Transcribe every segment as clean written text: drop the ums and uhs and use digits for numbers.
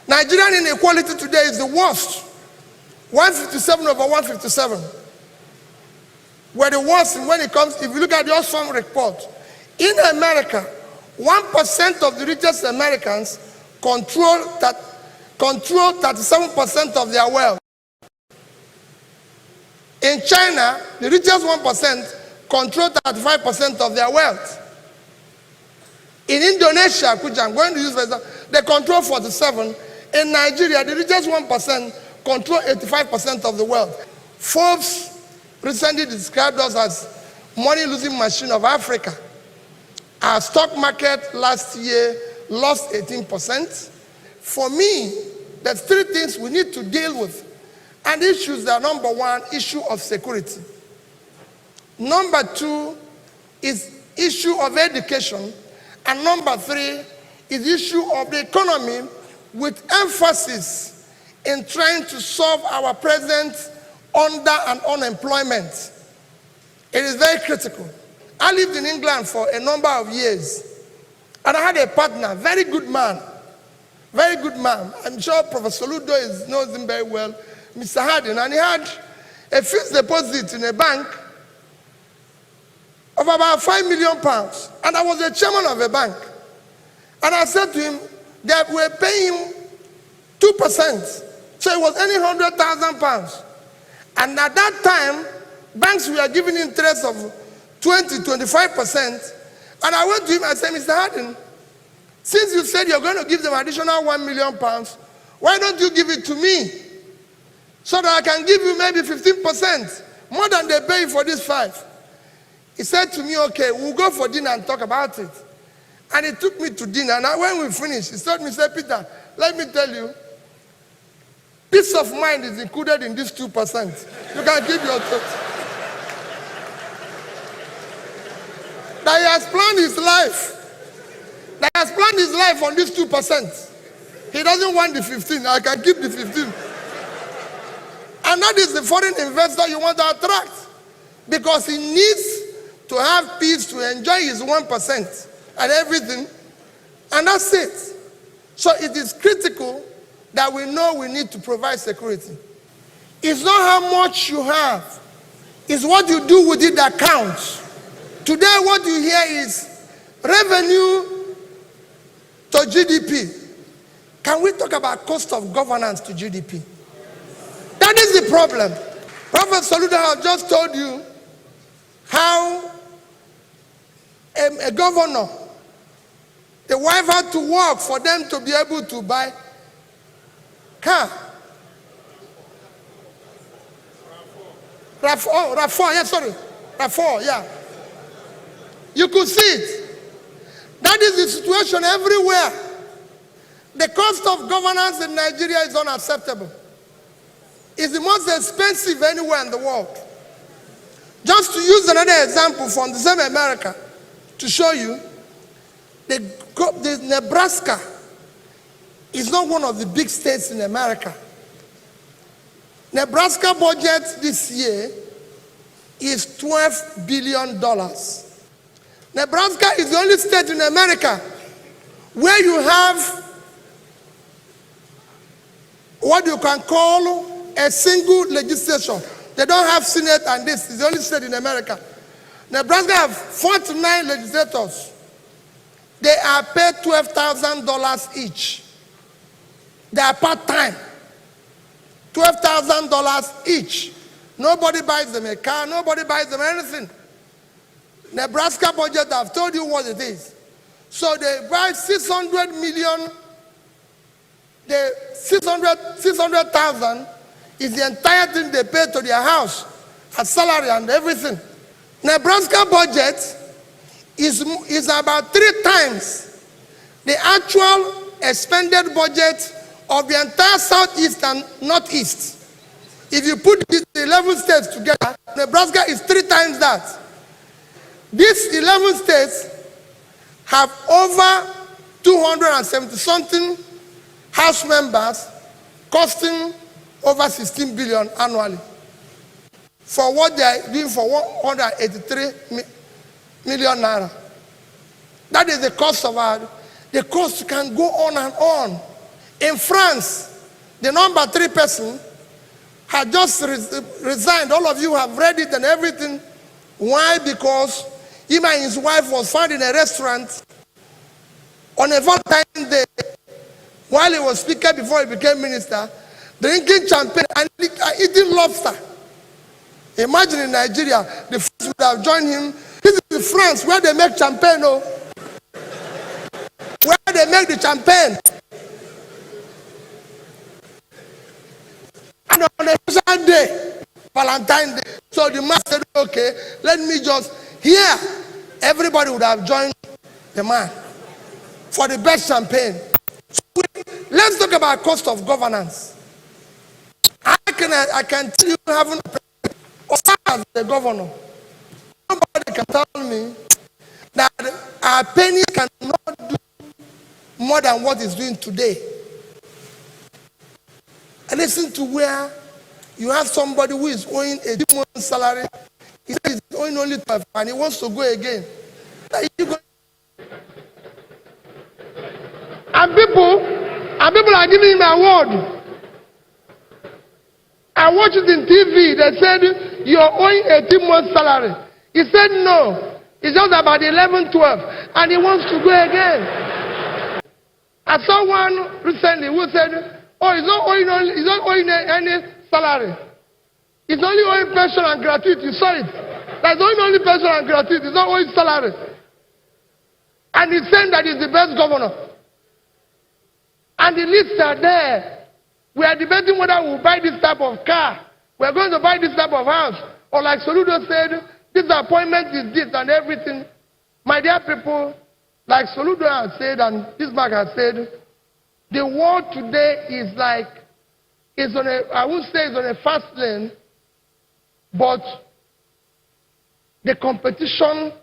Nigerian inequality today is the worst. 157 over 157. We're the worst when it comes, if you look at the Oxfam report. In America, 1% of the richest Americans control 37% of their wealth. In China, the richest 1% control 35% of their wealth. In Indonesia, which I'm going to use for example, they control 47%. In Nigeria, the richest 1% control 85% of the wealth. Forbes recently described us as money-losing machine of Africa. Our stock market last year lost 18%. For me, there's three things we need to deal with. And issues are: number one, issue of security. Number two is issue of education. And number three is issue of the economy, with emphasis in trying to solve our present under and unemployment. It is very critical. I lived in England for a number of years, and I had a partner, very good man. Very good man. I'm sure Professor Ludo knows him very well, Mr. Harding, and he had a fixed deposit in a bank of about £5 million. And I was the chairman of a bank. And I said to him that we're paying him 2%. So it was earning £100,000. And at that time, banks were giving interest of 20–25%. And I went to him and said, Mr. Harding, since you said you're going to give them additional £1 million, why don't you give it to me? So that I can give you maybe 15%, more than they pay for this 5. He said to me, okay, we'll go for dinner and talk about it. And he took me to dinner. And when we finished, he told me, Peter, let me tell you, peace of mind is included in this 2%. You can keep your thoughts. That he has planned his life. That he has planned his life on this 2%. He doesn't want the 15. I can keep the 15. And that is the foreign investor you want to attract. Because he needs to have peace to enjoy his 1% and everything. And that's it. So it is critical that we know we need to provide security. It's not how much you have. It's what you do with it that counts. Today what you hear is revenue to GDP. Can we talk about cost of governance to GDP? That is the problem. Prophet Saluda has just told you how a governor, the wife had to work for them to be able to buy car. RAV4, yeah. You could see it. That is the situation everywhere. The cost of governance in Nigeria is unacceptable. It's the most expensive anywhere in the world. Just to use another example from the same America to show you, the Nebraska is not one of the big states in America. Nebraska budget this year is $12 billion. Nebraska is the only state in America where you have what you can call a single legislature. They don't have Senate, and this is the only state in America. Nebraska have 49 legislators. They are paid $12,000 each. They are part-time. $12,000 each. Nobody buys them a car, nobody buys them anything. Nebraska budget, I've told you what it is. So they buy 600 million, the 600,000 is the entire thing they pay to their house, as salary and everything. Nebraska budget is about 3 times the actual expended budget of the entire Southeast and Northeast. If you put these 11 states together, Nebraska is 3 times that. These 11 states have over 270-something House members, costing over 16 billion annually for what they are doing for 183 million naira. That is the cost of our, the cost can go on and on. In France, the number 3 person had just resigned. All of you have read it and everything. Why? Because him and his wife was found in a restaurant on a Valentine's Day while he was speaker before he became minister, drinking champagne and eating lobster. Imagine in Nigeria, the French would have joined him. This is France where they make champagne, oh. Where they make the champagne. And on a special day, Valentine's Day. So the man said, okay, let me just, here, everybody would have joined the man for the best champagne. So let's talk about cost of governance. I can tell you, having as the governor, nobody can tell me that our penny cannot do more than what it's doing today. And listen to where you have somebody who is owing a 2-month salary. He says he's owing only 12 and he wants to go again. And people are giving him an award. I watched it in TV. They said, you're owing a 2-month salary. He said, no. It's just about 11, 12. And he wants to go again. I saw one recently who said, oh, he's not owing any salary. He's only owing pension and gratuity. You saw it. That's only pension and gratuity. He's not owing salary. And he's saying that he's the best governor. And the lists are there. We are debating whether we'll buy this type of car. We're going to buy this type of house. Or like Soludo said, this appointment is this and everything. My dear people, like Soludo has said and Bismarck has said, the world today is like, I won't say it's on a fast lane, but the competition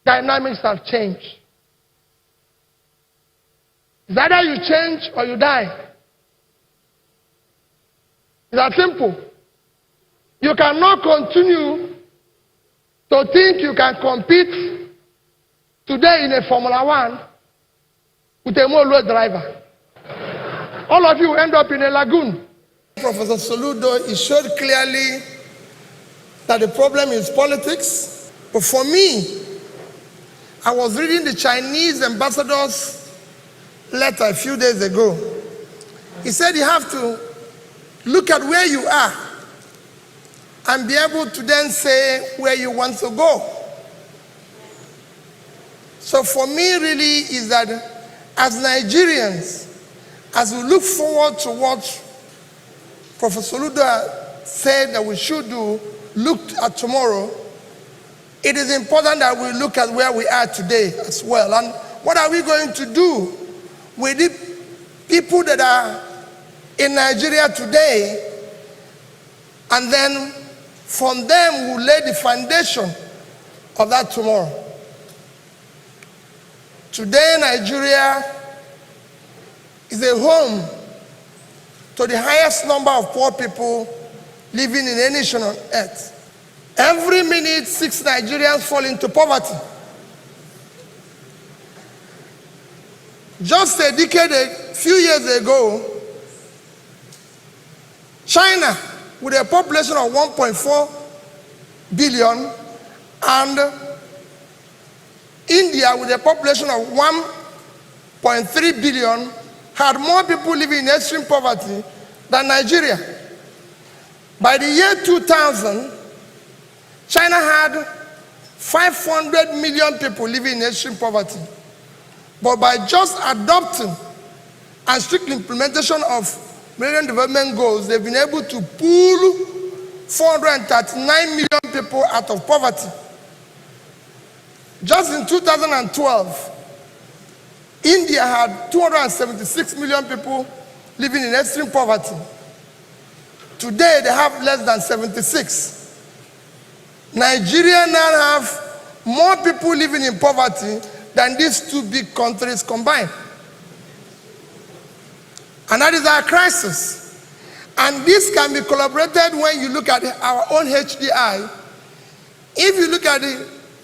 dynamics have changed. It's either you change or you die. It's that simple. You cannot continue to think you can compete today in a Formula 1 with a Molo driver. All of you end up in a lagoon. Professor Soludo, he showed clearly that the problem is politics. But for me, I was reading the Chinese ambassador's letter a few days ago. He said you have to look at where you are and be able to then say where you want to go. So for me really is that as Nigerians, as we look forward to what Professor Soludo said that we should do, look at tomorrow, it is important that we look at where we are today as well. And what are we going to do with the people that are in Nigeria today? And then from them we'll lay the foundation of that tomorrow. Today, Nigeria is a home to the highest number of poor people living in any nation on earth. Every minute, 6 Nigerians fall into poverty. Just a decade, a few years ago, China, with a population of 1.4 billion, and India, with a population of 1.3 billion, had more people living in extreme poverty than Nigeria. By the year 2000, China had 500 million people living in extreme poverty. But by just adopting and strict implementation of Millennium Development Goals, they've been able to pull 439 million people out of poverty. Just in 2012, India had 276 million people living in extreme poverty. Today, they have less than 76. Nigeria now have more people living in poverty than these two big countries combined. And that is our crisis. And this can be collaborated when you look at our own HDI. If you look at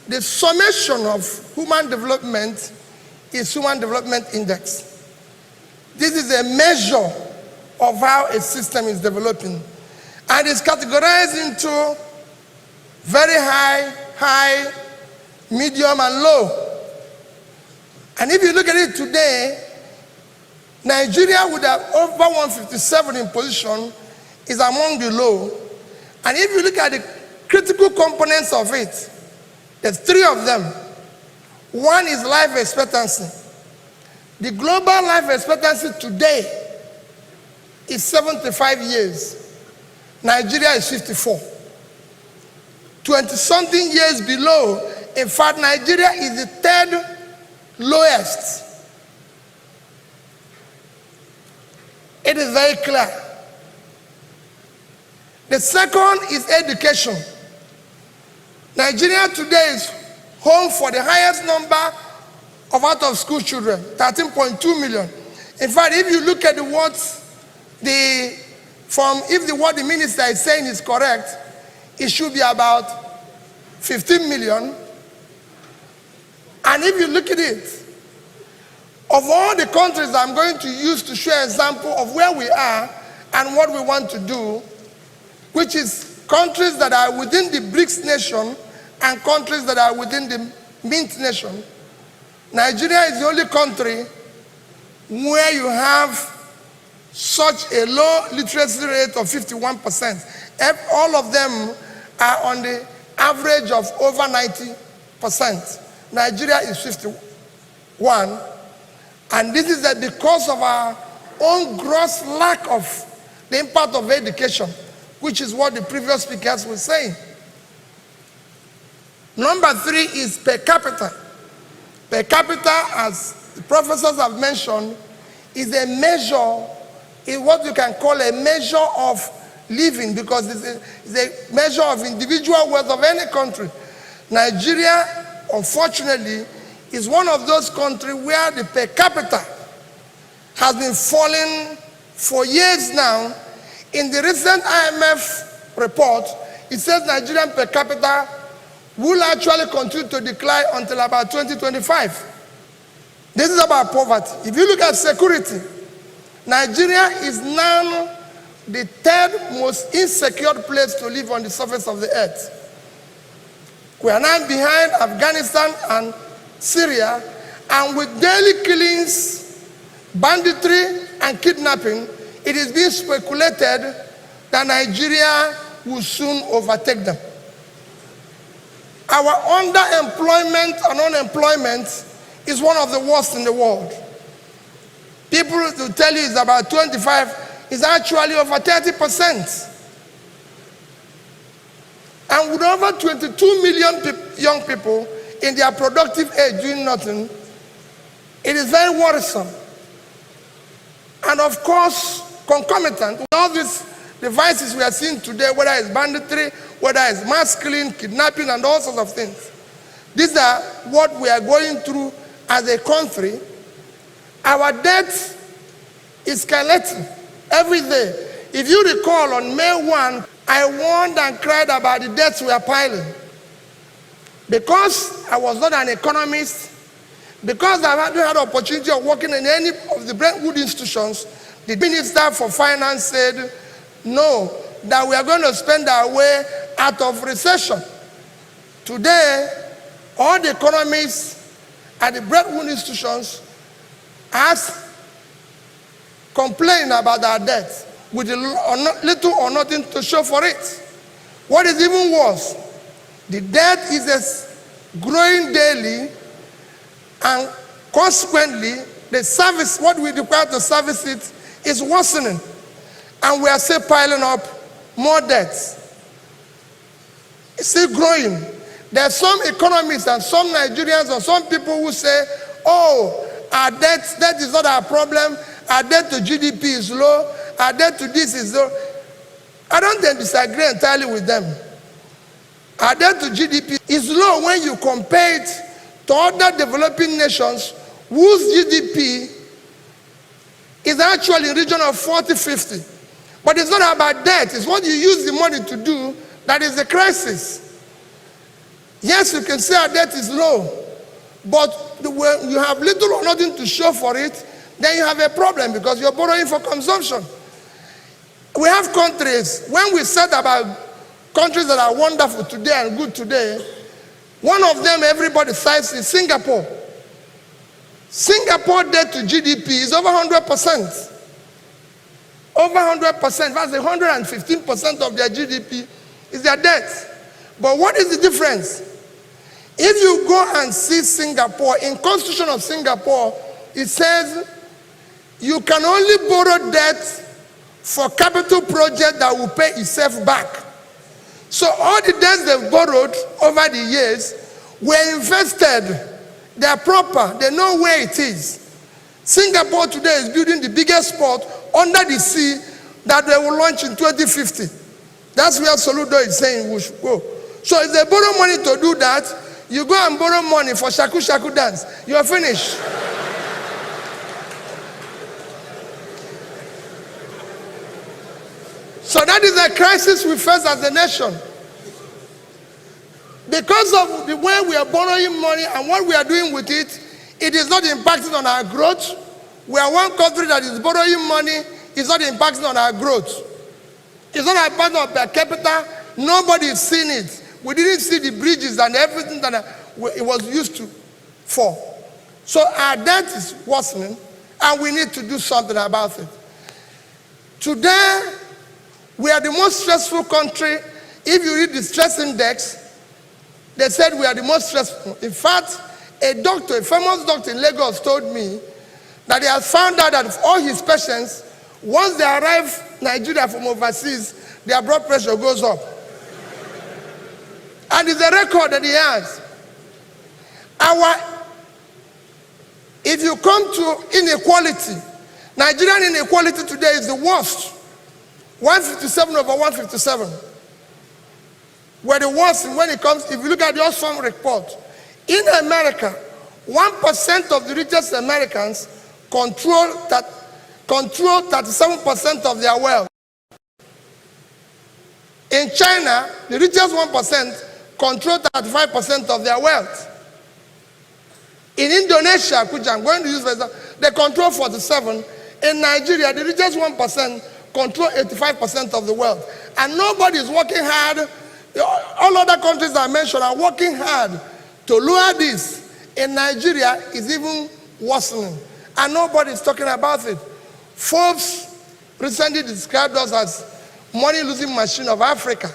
the summation of human development is Human Development Index. This is a measure of how a system is developing. And it's categorized into very high, medium, and low. And if you look at it today, Nigeria would have over 157 in position, is among the low. And if you look at the critical components of it, there's three of them. One is life expectancy. The global life expectancy today is 75 years. Nigeria is 54. 20-something years below. In fact, Nigeria is the third lowest. It is very clear. The second is education. Nigeria today is home for the highest number of out-of-school children, 13.2 million. In fact, if you look at what the minister is saying is correct, it should be about 15 million. And if you look at it, of all the countries I'm going to use to show an example of where we are and what we want to do, which is countries that are within the BRICS nation and countries that are within the Mint nation, Nigeria is the only country where you have such a low literacy rate of 51%. All of them are on the average of over 90%. Nigeria is 51. And this is because of our own gross lack of the impact of education, which is what the previous speakers were saying. Number three is per capita. Per capita, as the professors have mentioned, is a measure, is what you can call a measure of living, because it's a measure of individual wealth of any country. Nigeria, unfortunately, is one of those countries where the per capita has been falling for years now. In the recent IMF report, it says Nigerian per capita will actually continue to decline until about 2025. This is about poverty. If you look at security, Nigeria is now the third most insecure place to live on the surface of the earth. We are now behind Afghanistan and Syria, and with daily killings, banditry, and kidnapping, it is being speculated that Nigeria will soon overtake them. Our underemployment and unemployment is one of the worst in the world. People will tell you it's about 25, it's actually over 30%. And with over 22 million young people in their productive age doing nothing, it is very worrisome. And of course, concomitant with all these devices we are seeing today, whether it's banditry, whether it's mass killing, kidnapping, and all sorts of things. These are what we are going through as a country. Our debt is escalating every day. If you recall, on May 1, I warned and cried about the debts we are piling. Because I was not an economist, because I hadn't had the opportunity of working in any of the Brentwood institutions, the Minister for Finance said, no, that we are going to spend our way out of recession. Today, all the economists at the Brentwood institutions are complaining about our debt with little or nothing to show for it. What is even worse, the debt is growing daily, and consequently, the service, what we require to service it, is worsening. And we are still piling up more debts. It's still growing. There are some economists and some Nigerians and some people who say, oh, our debt is not our problem, our debt to GDP is low, our debt to this is low. I don't disagree entirely with them. Our debt to GDP is low when you compare it to other developing nations whose GDP is actually in the region of 40-50. But it's not about debt, it's what you use the money to do that is the crisis. Yes, you can say our debt is low, but when you have little or nothing to show for it, then you have a problem because you're borrowing for consumption. We have countries, when we said about countries that are wonderful today and good today, one of them everybody cites is Singapore. Singapore debt to GDP is over 100%. Over 100%, that's 115% of their GDP is their debt. But what is the difference? If you go and see Singapore, in Constitution of Singapore, it says you can only borrow debt for capital project that will pay itself back. So all the debts they've borrowed over the years were invested. They're proper. They know where it is. Singapore today is building the biggest port under the sea that they will launch in 2050. That's where Soludo is saying we should go. So if they borrow money to do that, you go and borrow money for shaku shaku dance. You are finished. So that is a crisis we face as a nation. Because of the way we are borrowing money and what we are doing with it, it is not impacting on our growth. We are one country that is borrowing money, it's not impacting on our growth. It's not impacting on per capita. Nobody is seeing it. We didn't see the bridges and everything that it was used to for. So our debt is worsening and we need to do something about it. Today, we are the most stressful country. If you read the stress index, they said we are the most stressful. In fact, a doctor, a famous doctor in Lagos told me that he has found out that all his patients, once they arrive Nigeria from overseas, their blood pressure goes up. And it's a record that he has. If you come to inequality, Nigerian inequality today is the worst. 157 over 157. We're the worst when it comes, if you look at the Oxfam report. In America, 1% of the richest Americans control 37% of their wealth. In China, the richest 1% control 35% of their wealth. In Indonesia, which I'm going to use for example, they control 47%. In Nigeria, the richest 1% control 85% of the wealth. And nobody is working hard. All other countries I mentioned are working hard to lower this. In Nigeria, it's even worsening. And nobody is talking about it. Forbes recently described us as money-losing machine of Africa.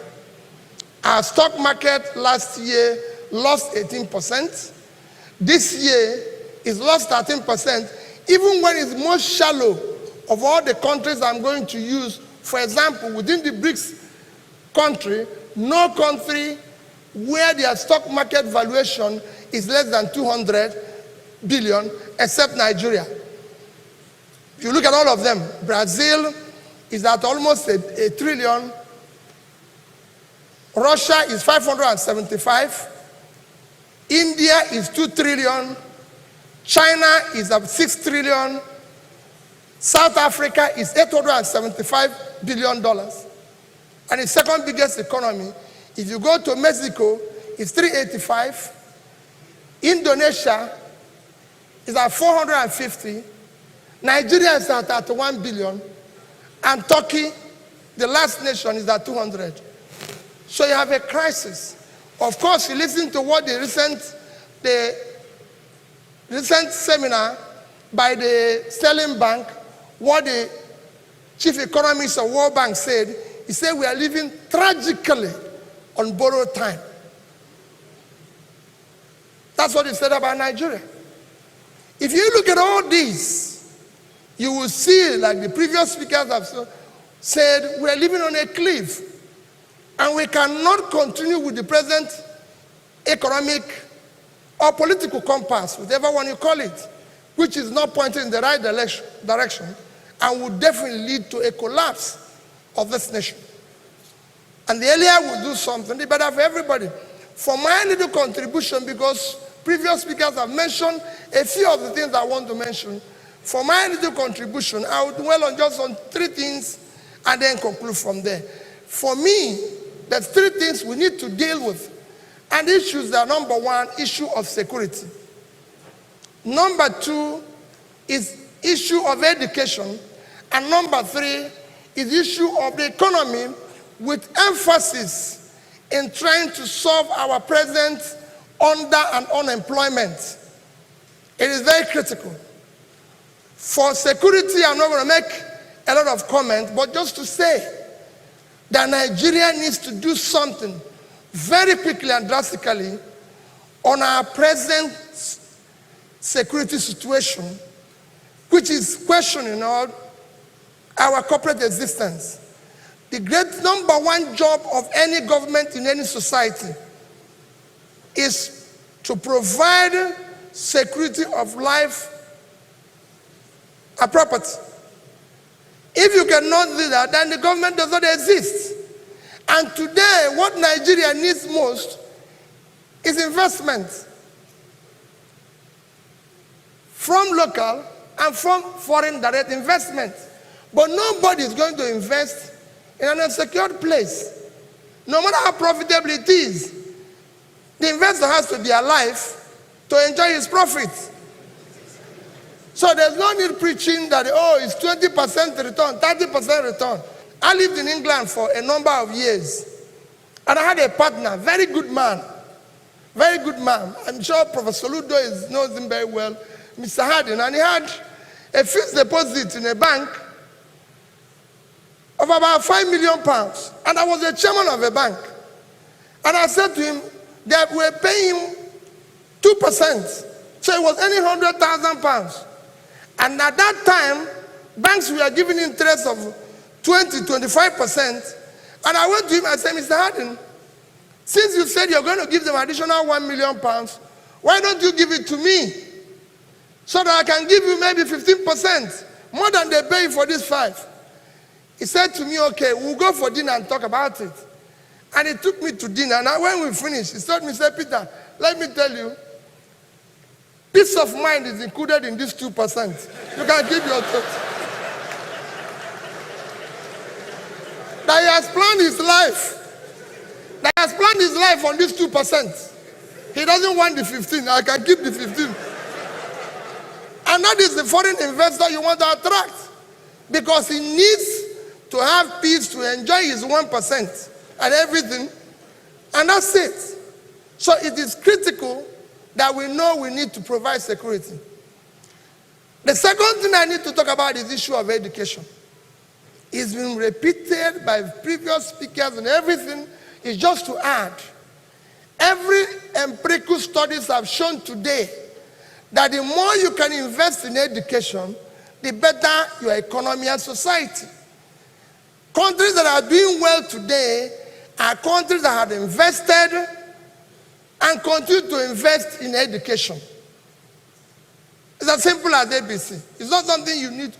Our stock market last year lost 18%. This year, it's lost 13%, even when it's most shallow of all the countries I'm going to use. For example, within the BRICS country, no country where their stock market valuation is less than 200 billion, except Nigeria. If you look at all of them, Brazil is at almost a trillion. Russia is 575. India is 2 trillion. China is at 6 trillion. South Africa is $875 billion. And its second biggest economy. If you go to Mexico, it's 385. Indonesia is at 450. Nigeria is at 31 billion. And Turkey, the last nation, is at 200. So you have a crisis. Of course, you listen to what the recent seminar by the Sterling Bank, what the chief economist of World Bank said. He said we are living tragically on borrowed time. That's what he said about Nigeria. If you look at all these, you will see, like the previous speakers have said, we are living on a cliff. And we cannot continue with the present economic or political compass, whatever one you call it, which is not pointing in the right direction and would definitely lead to a collapse of this nation. And the earlier we do something, the better for everybody. For my little contribution, because previous speakers have mentioned a few of the things I want to mention, for my little contribution, I will dwell on just on 3 things and then conclude from there. For me, there's 3 things we need to deal with. And issues are: number 1, issue of security. Number 2 is issue of education. And number 3 is the issue of the economy, with emphasis in trying to solve our present under and unemployment. It is very critical. For security, I'm not going to make a lot of comment, but just to say that Nigeria needs to do something very quickly and drastically on our present security situation, which is questioning our corporate existence. The great number 1 job of any government in any society is to provide security of life and property. If you cannot do that, then the government does not exist. And today, what Nigeria needs most is investment from local and from foreign direct investment. But nobody is going to invest in an unsecured place. No matter how profitable it is, the investor has to be alive to enjoy his profits. So there's no need preaching that, it's 20% return, 30% return. I lived in England for a number of years. And I had a partner, very good man. Very good man. I'm sure Professor Ludo knows him very well, Mr. Hardin. And he had a fixed deposit in a bank of about £5 million. And I was the chairman of a bank. And I said to him that we're paying him 2%. So it was earning £100,000. And at that time, banks were giving interest of 20-25%. And I went to him and said, Mr. Hardin, since you said you're going to give them additional £1 million, why don't you give it to me? So that I can give you maybe 15%, more than they pay for this 5. He said to me, okay, we'll go for dinner and talk about it. And he took me to dinner. And when we finished, he told me, said, Peter, let me tell you, peace of mind is included in this 2%. You can keep your thoughts. That he has planned his life. That he has planned his life on this 2%. He doesn't want the 15. I can keep the 15. And that is the foreign investor you want to attract. Because he needs to have peace to enjoy his 1% and everything. And that's it. So it is critical that we know we need to provide security. The second thing I need to talk about is the issue of education. It's been repeated by previous speakers and everything. Is just to add, every empirical studies have shown today that the more you can invest in education, the better your economy and society. Countries that are doing well today are countries that have invested and continue to invest in education. It's as simple as ABC. It's not something you need.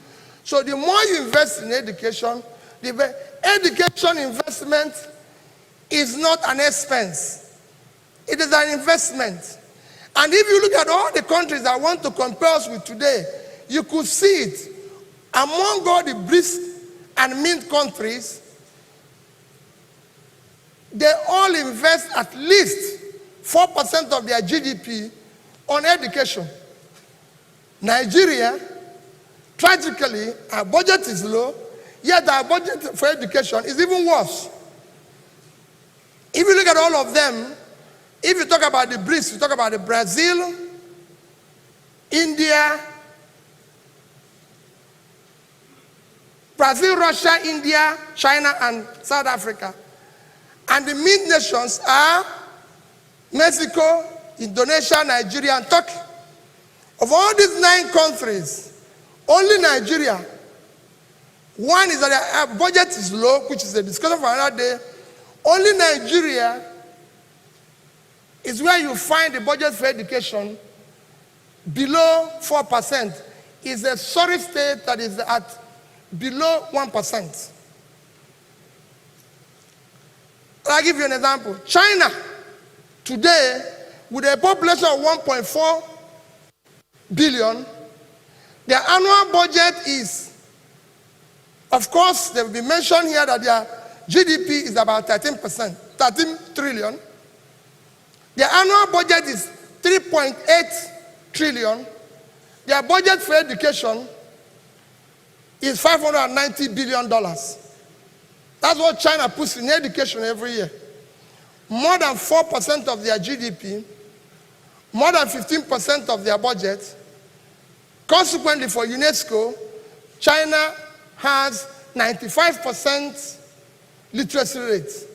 So the more you invest in education, the education investment is not an expense. It is an investment. And if you look at all the countries that want to compare us with today, you could see it. Among all the brisk and mint countries, they all invest at least 4% of their GDP on education. Nigeria, tragically, our budget is low, yet our budget for education is even worse. If you look at all of them, if you talk about the BRICS, you talk about the Brazil, India, Russia, India, China, and South Africa. And the mid nations are Mexico, Indonesia, Nigeria, and Turkey. Of all these 9 countries, only Nigeria, one is that our budget is low, which is a discussion for another day. Only Nigeria is where you find the budget for education below 4%. It's a sorry state that is at below 1%. I'll give you an example. China, today, with a population of 1.4 billion, their annual budget is, of course, they will be mentioned here that their GDP is about 13%, 13 trillion. Their annual budget is 3.8 trillion. Their budget for education is $590 billion. That's what China puts in education every year. More than 4% of their GDP, more than 15% of their budget. Consequently, for UNESCO, China has 95% literacy rate.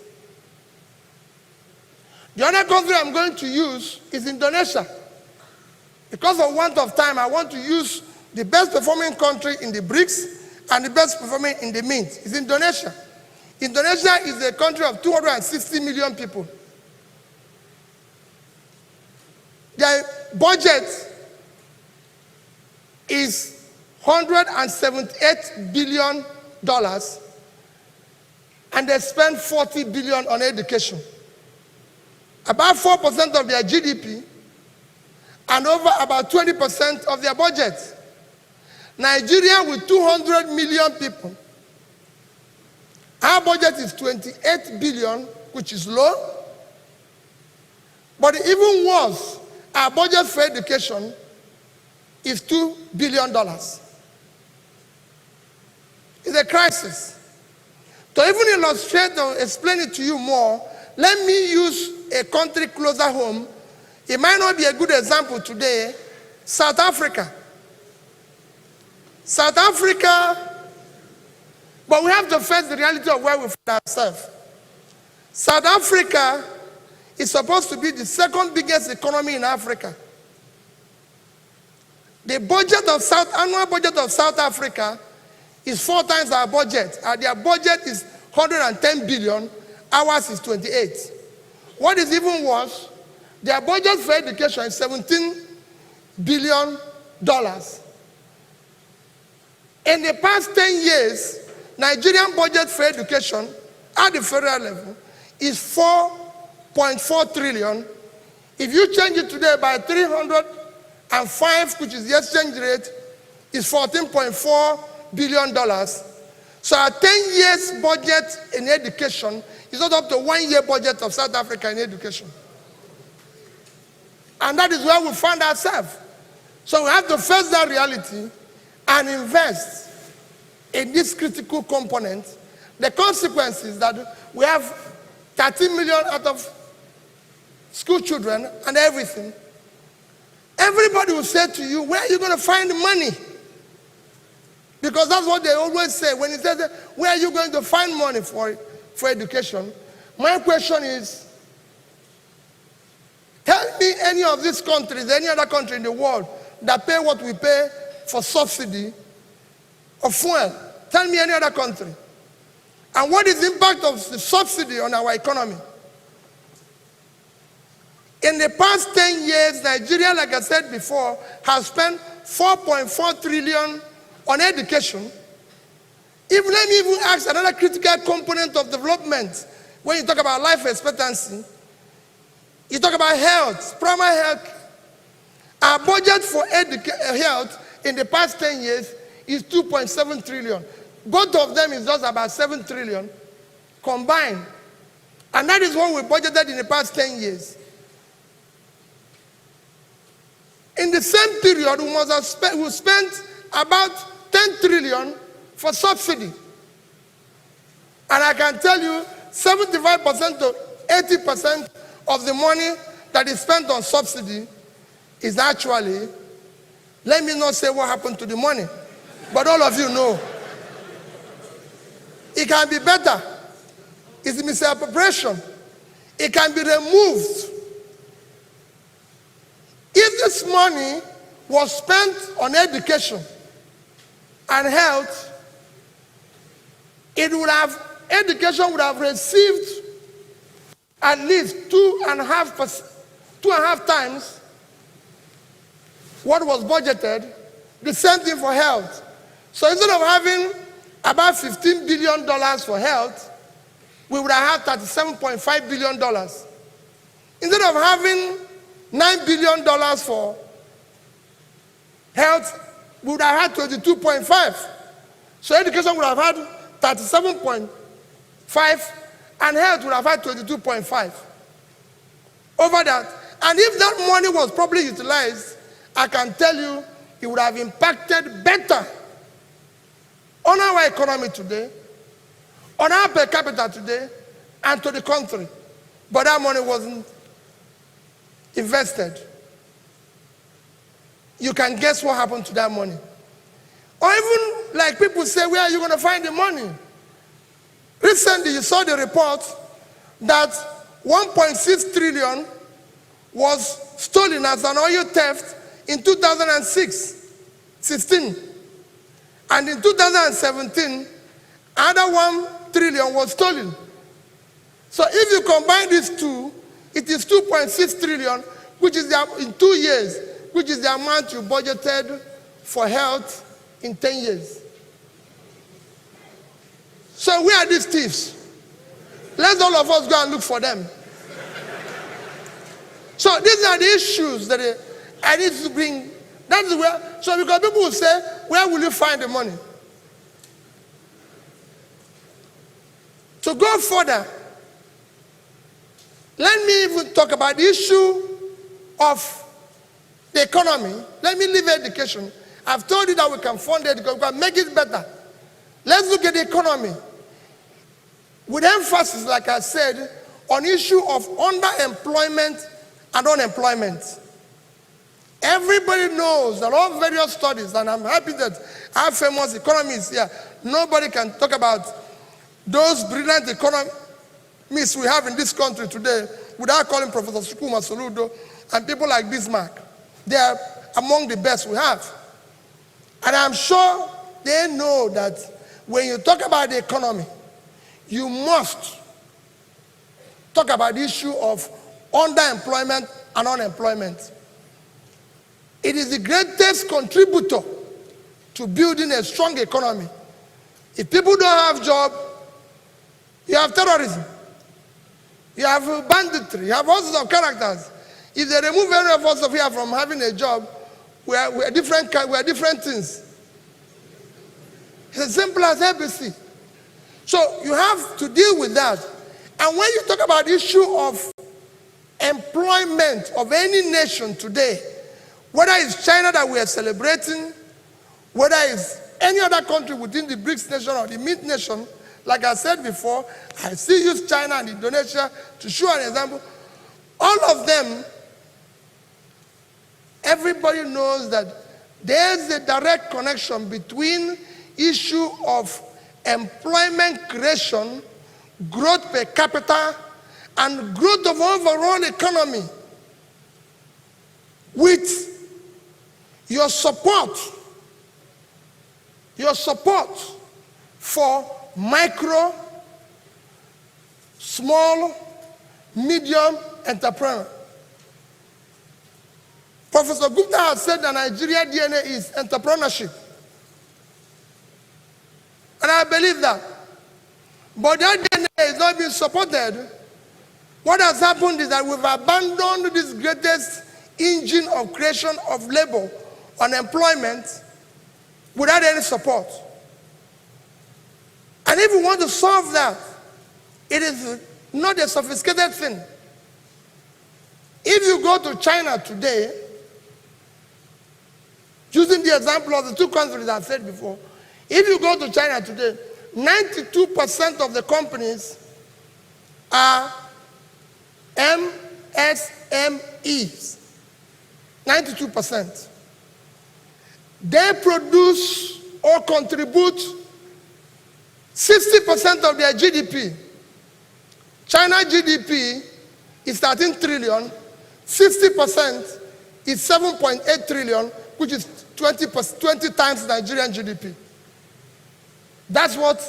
The other country I'm going to use is Indonesia. Because of want of time, I want to use the best performing country in the BRICS and the best performing in the Mint. It's Indonesia. Indonesia is a country of 260 million people. Their budget is $178 billion, and they spend $40 billion on education. About 4% of their GDP, and over about 20% of their budget. Nigeria, with 200 million people, our budget is 28 billion, which is low. But even worse, our budget for education is $2 billion. It's a crisis. To even illustrate or explain it to you more, let me use a country closer home. It might not be a good example today. South Africa. South Africa, but we have to face the reality of where we find ourselves. South Africa is supposed to be the second biggest economy in Africa. The annual budget of South Africa is 4 times our budget. Their budget is 110 billion, ours is 28. What is even worse, their budget for education is $17 billion. In the past 10 years, Nigerian budget for education at the federal level is 4.4 trillion. If you change it today by 305, which is the exchange rate, is $14.4 billion. So our 10 years budget in education is not up to 1 year budget of South Africa in education. And that is where we find ourselves. So we have to face that reality and invest in this critical component. The consequence is that we have 30 million out of school children and everything. Everybody will say to you, where are you going to find the money? Because that's what they always say. When he says, where are you going to find money for education? My question is, tell me any of these countries, any other country in the world that pay what we pay for subsidy of fuel. Tell me any other country. And what is the impact of the subsidy on our economy? In the past 10 years, Nigeria, like I said before, has spent 4.4 trillion on education. Let me even ask another critical component of development. When you talk about life expectancy, you talk about health, primary health. Our budget for health in the past 10 years is 2.7 trillion. Both of them is just about 7 trillion combined. And that is what we budgeted in the past 10 years. In the same period, we spent about 10 trillion for subsidy. And I can tell you, 75% to 80% of the money that is spent on subsidy is actually, let me not say what happened to the money, but all of you know. It can be better. It's misappropriation. It can be removed. If this money was spent on education and health, education would have received at least 2.5 times what was budgeted. The same thing for health. So instead of having about $15 billion for health, we would have had $37.5 billion. Instead of having $9 billion for health, we would have had 22.5. So education would have had 37.5, and health would have had 22.5. Over that. And if that money was properly utilized, I can tell you it would have impacted better on our economy today, on our per capita today, and to the country. But that money wasn't invested. You can guess what happened to that money. Or even like people say, where are you going to find the money? Recently, you saw the report that 1.6 trillion was stolen as an oil theft in 2016. And in 2017, another 1 trillion was stolen. So if you combine these two, it is 2.6 trillion, which is in 2 years, which is the amount you budgeted for health in 10 years. So where are these thieves? Let's all of us go and look for them. So these are the issues that I need to bring. That's where, so because people will say, where will you find the money? To go further, let me even talk about the issue of the economy. Let me leave education. I've told you that we can fund it, we can make it better. Let's look at the economy. With emphasis, like I said, on issue of underemployment and unemployment. Everybody knows that all various studies, and I'm happy that our famous economists here, nobody can talk about those brilliant economists we have in this country today without calling Professor Sukuma Soludo and people like Bismarck. They are among the best we have. And I'm sure they know that when you talk about the economy, you must talk about the issue of underemployment and unemployment. It is the greatest contributor to building a strong economy. If people don't have job, you have terrorism, you have banditry, you have all sorts of characters. If they remove any of us here from having a job, we are different things. It's as simple as APC. So you have to deal with that. And when you talk about the issue of employment of any nation today, whether it's China that we are celebrating, whether it's any other country within the BRICS nation or the MIT nation, like I said before, I still use China and Indonesia to show an example. All of them, everybody knows that there's a direct connection between issue of employment creation, growth per capita, and growth of overall economy with your support for micro, small, medium entrepreneur. Professor Gupta has said that Nigeria DNA is entrepreneurship. And I believe that. But that DNA is not being supported. What has happened is that we've abandoned this greatest engine of creation of labor, unemployment, without any support. And if we want to solve that, it is not a sophisticated thing. If you go to China today, using the example of the two countries I said before, if you go to China today, 92% of the companies are MSMEs. 92%. They produce or contribute 60% of their GDP. China GDP is 13 trillion. 60% is 7.8 trillion, which is 20 times Nigerian GDP. That's what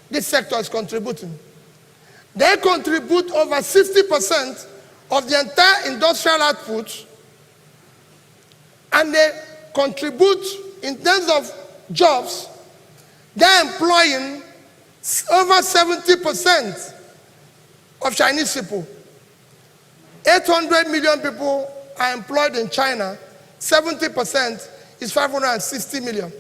this sector is contributing. They contribute over 60% of the entire industrial output, and they contribute in terms of jobs. They're employing over 70% of Chinese people. 800 million people are employed in China. 70% is 560 million.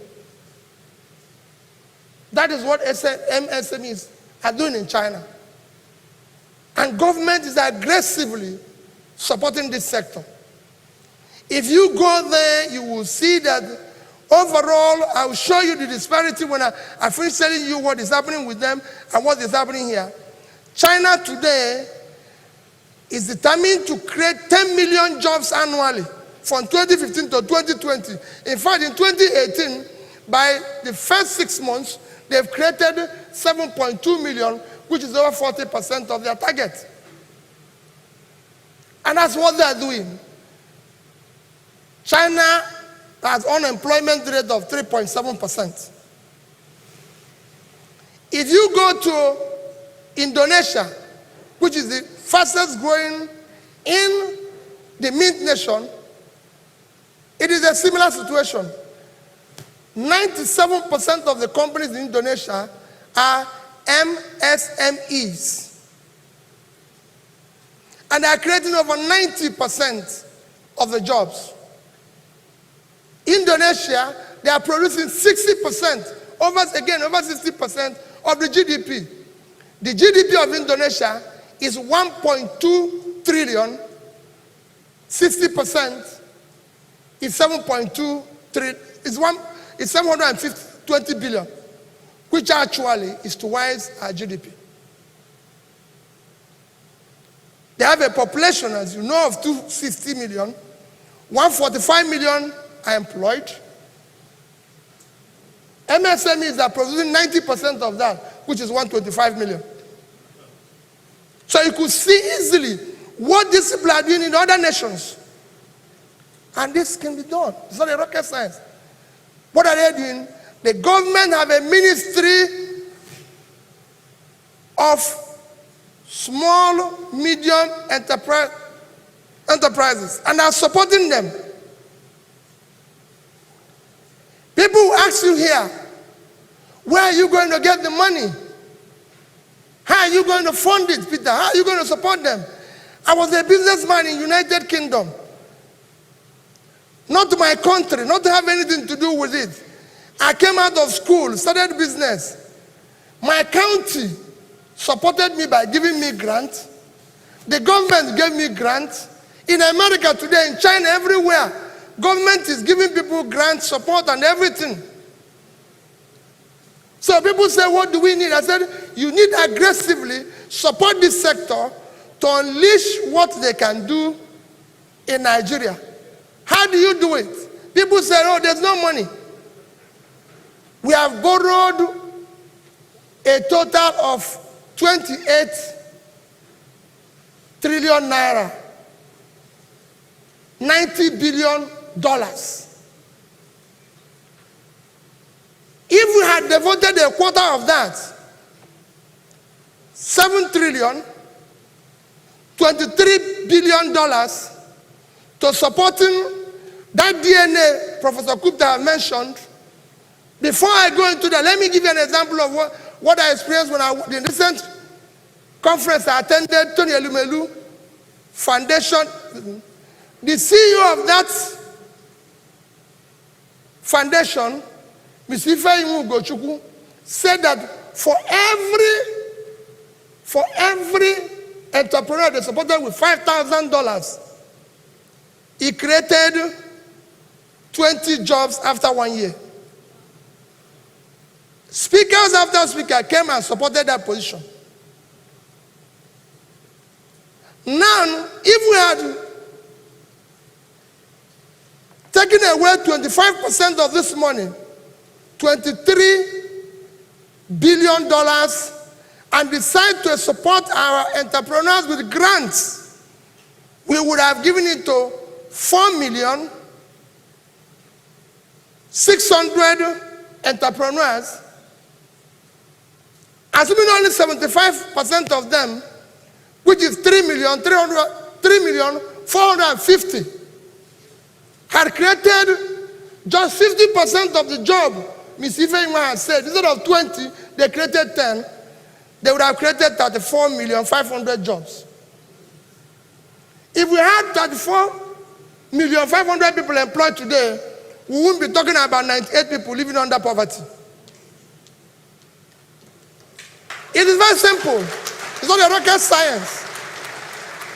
That is what MSMEs are doing in China. And government is aggressively supporting this sector. If you go there, you will see that Overall, I will show you the disparity when I finish telling you what is happening with them and what is happening here. China today is determined to create 10 million jobs annually from 2015 to 2020. In fact, in 2018, by the first 6 months, they've created 7.2 million, which is over 40% of their target. And that's what they're doing. China has unemployment rate of 3.7%. If you go to Indonesia, which is the fastest growing in the mint nation, it is a similar situation. 97% of the companies in Indonesia are MSMEs. And they are creating over 90% of the jobs. Indonesia, they are producing 60%, over 60% of the GDP. The GDP of Indonesia is 1.2 trillion, 60% is 7.2 trillion, is 720 billion, which actually is twice our GDP. They have a population, as you know, of 250 million, 145 million are employed. MSMEs are producing 90% of that, which is 125 million. So you could see easily what these people are doing in other nations. And this can be done. It's not a rocket science. What are they doing? The government have a ministry of small, medium enterprises, and are supporting them. People who ask you here, where are you going to get the money? How are you going to fund it, Peter? How are you going to support them? I was a businessman in United Kingdom. Not my country, not to have anything to do with it. I came out of school, started business. My county supported me by giving me grants. The government gave me grants. In America today, in China, everywhere, government is giving people grants, support, and everything. So people say, what do we need? I said, you need aggressively support this sector to unleash what they can do in Nigeria. How do you do it? People say, oh, there's no money. We have borrowed a total of 28 trillion naira, $90 billion. If we had devoted a quarter of that, $7 trillion, $23 billion to supporting that DNA Professor Gupta mentioned. Before I go into that, let me give you an example of what I experienced when the recent conference I attended, Tony Elumelu Foundation. The CEO of that foundation, Ms. Ifeanyi Ugochukwu, said that for every entrepreneur they supported with $5,000, he created 20 jobs after 1 year. Speakers after speaker came and supported that position. Now, if we had taken away 25% of this money, $23 billion, and decide to support our entrepreneurs with grants, we would have given it to 4,600,000 entrepreneurs, assuming only 75% of them, which is 3,450,000, had created just 50% of the job. Ms. Ifeanyi has said, instead of 20, they created 10. They would have created 34,500,000 jobs. If we had 34,500,000 people employed today, we wouldn't be talking about 98 people living under poverty. It is very simple. It's not a rocket science.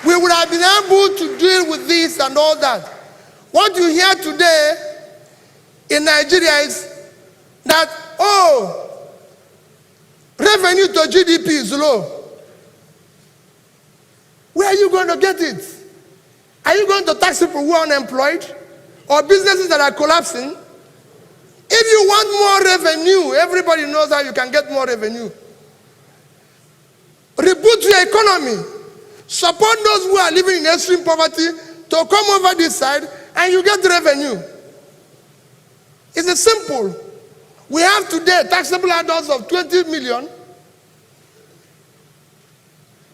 We would have been able to deal with this and all that. What you hear today in Nigeria is that, oh, revenue to GDP is low. Where are you going to get it? Are you going to tax people who are unemployed or businesses that are collapsing? If you want more revenue, everybody knows how you can get more revenue. Reboot your economy. Support those who are living in extreme poverty to come over this side and you get revenue. It's simple. We have today taxable adults of 20 million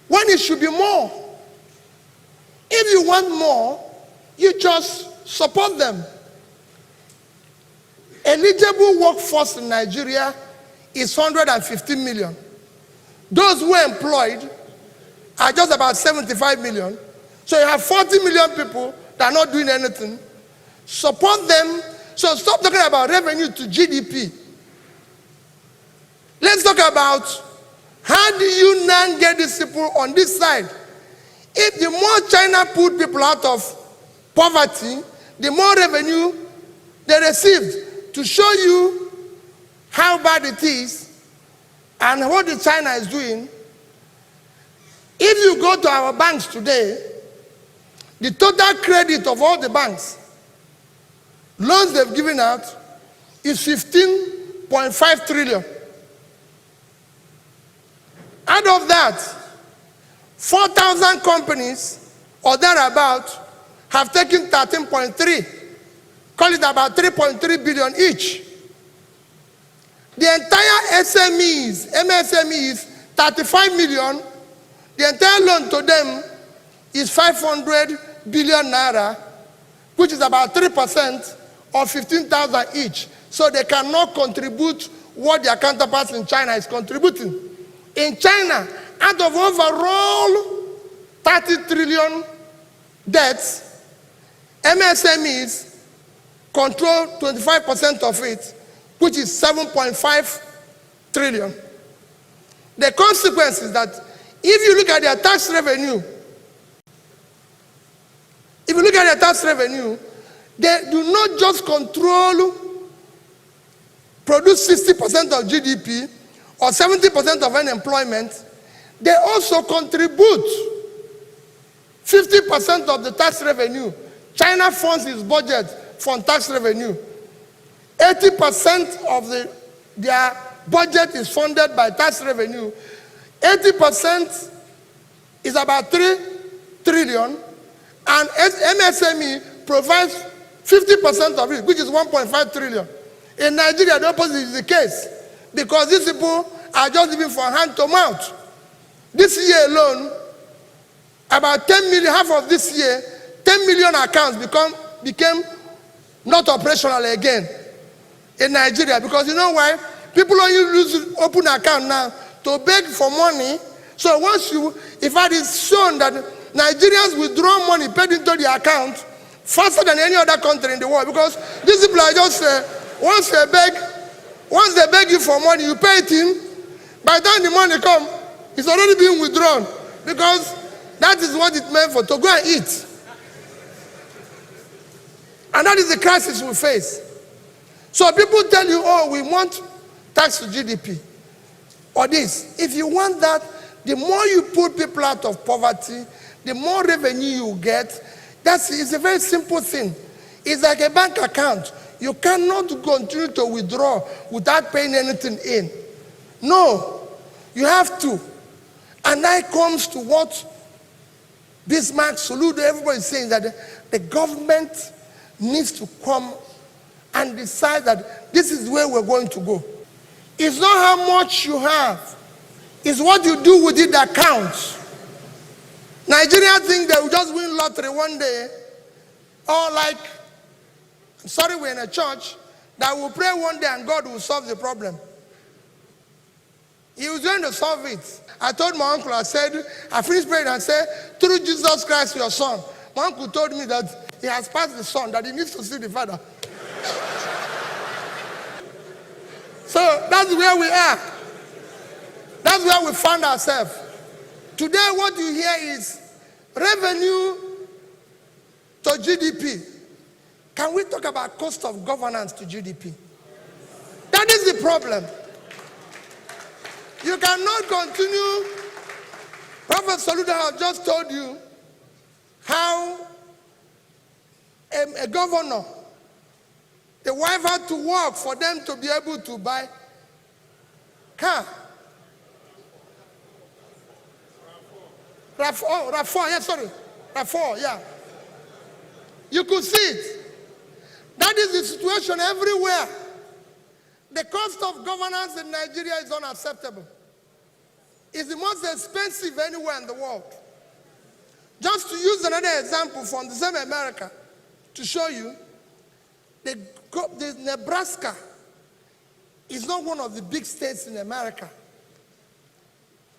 when it should be more. If you want more, you just support them. Eligible workforce in Nigeria is 115 million. Those who are employed are just about 75 million. So you have 40 million people that are not doing anything. Support them. So stop talking about revenue to GDP. Let's talk about how do you now get these people on this side. If the more China put people out of poverty, the more revenue they received, to show you how bad it is and what the China is doing. If you go to our banks today, the total credit of all the banks, loans they've given out, is 15.5 trillion. Out of that, 4,000 companies or thereabout have taken 13.3. Call it about 3.3 billion each. The entire SMEs, MSMEs, 35 million. The entire loan to them is 500 billion naira, which is about 3% of 15,000 each. So they cannot contribute what their counterparts in China is contributing. In China, out of overall 30 trillion debts, MSMEs control 25% of it, which is 7.5 trillion. The consequence is that if you look at their tax revenue, they do not just produce 60% of GDP or 70% of unemployment, they also contribute 50% of the tax revenue. China funds its budget from tax revenue. 80% of their budget is funded by tax revenue. 80% is about 3 trillion, and MSME provides 50% of it, which is 1.5 trillion. In Nigeria, the opposite is the case, because these people are just living from hand to mouth. This year alone, about 10 million, half of this year, 10 million accounts became not operational again in Nigeria. Because you know why? People only open account now to beg for money. So once if it is shown that Nigerians withdraw money paid into the account faster than any other country in the world, because these people are just, once they beg you for money, you pay it in. By the time the money comes, it's already been withdrawn, because that is what it meant for, to go and eat. And that is the crisis we face. So people tell you, oh, we want tax to GDP or this. If you want that, the more you put people out of poverty, the more revenue you get. It's a very simple thing. It's like a bank account. You cannot continue to withdraw without paying anything in. No, you have to. And that comes to what Bismarck, Soludo, everybody is saying, that the government needs to come and decide that this is where we're going to go. It's not how much you have, it's what you do with it that counts. Nigerians think they will just win lottery one day, or like, sorry, we're in a church, that will pray one day and God will solve the problem. He was going to solve it. I told my uncle, I finished praying and said, through Jesus Christ, your son. My uncle told me that he has passed the son, that he needs to see the father. So that's where we are. That's where we found ourselves. Today, what you hear is revenue to GDP. Can we talk about cost of governance to GDP? That is the problem. You cannot continue. Prophet Soludo has just told you how a governor, the wife had to work for them to be able to buy car. RAV4, yeah, sorry. RAV4, yeah. You could see it. That is the situation everywhere. The cost of governance in Nigeria is unacceptable. It's the most expensive anywhere in the world. Just to use another example from the same America to show you, the Nebraska is not one of the big states in America.